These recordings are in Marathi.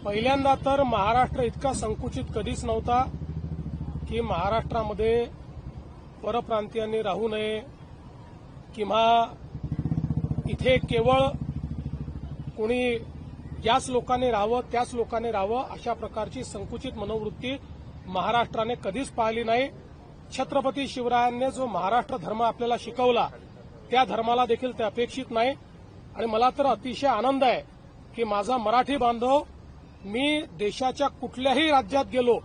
पहिल्यांदा तर महाराष्ट्र इतका संकुचित कधीच नव्हता की महाराष्ट्रामध्ये परप्रांतीयांनी राहू नये किंवा इथे केवळ कोणी ज्याच लोकांनी राहावं त्याच लोकांनी राहावं अशा प्रकारची संकुचित मनोवृत्ती महाराष्ट्राने कधीच पाहिली नाही। छत्रपती शिवरायांनी जो महाराष्ट्र धर्म आपल्याला शिकवला त्या धर्माला देखील ते अपेक्षित नाही। आणि मला तर अतिशय आनंद आहे की माझा मराठी बांधव मी देशाच्या कुठल्याही राज्यात गेलो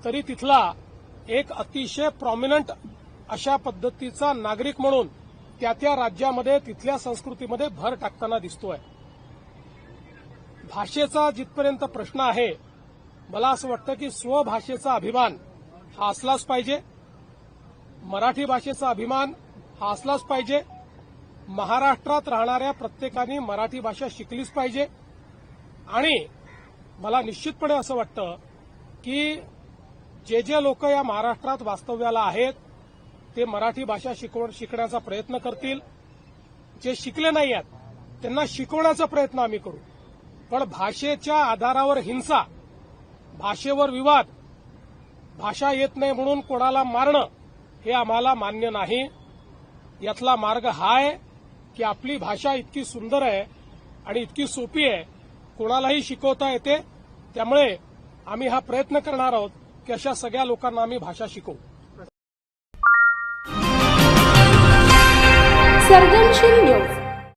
तरी तिथला एक अतिशय प्रॉमिनंट अशा पद्धतीचा नागरिक म्हणून त्या राज्यामध्ये तिथल्या संस्कृतीमध्ये भर टाकताना दिसतोय। भाषेचा जिथपर्यंत प्रश्न आहे मला असं वाटतं की स्वभाषेचा अभिमान हा असलाच पाहिजे, मराठी भाषेचा अभिमान हा असलाच पाहिजे। महाराष्ट्रात राहणाऱ्या प्रत्येकाने मराठी भाषा शिकलीच पाहिजे आणि मला निश्चितपणे असं वाटतं की जे लोक या महाराष्ट्रात वास्तव्याला आहेत ते मराठी भाषा शिकण्याचा प्रयत्न करतील। जे शिकले नाही आहेत त्यांना शिकवण्याचा प्रयत्न आम्ही करू, पण भाषेच्या आधारावर हिंसा, भाषेवर विवाद, भाषा येत नाही म्हणून कोणाला मारणं हे आम्हाला मान्य नाही। यातला मार्ग हा आहे की आपली भाषा इतकी सुंदर आहे आणि इतकी सोपी आहे, कोणालाही शिकवता येते। त्यामुळे आम्ही हा प्रयत्न करणार आहोत की अशा सगळ्या लोकांना आम्ही भाषा शिकवू। सर्जनशील न्यूज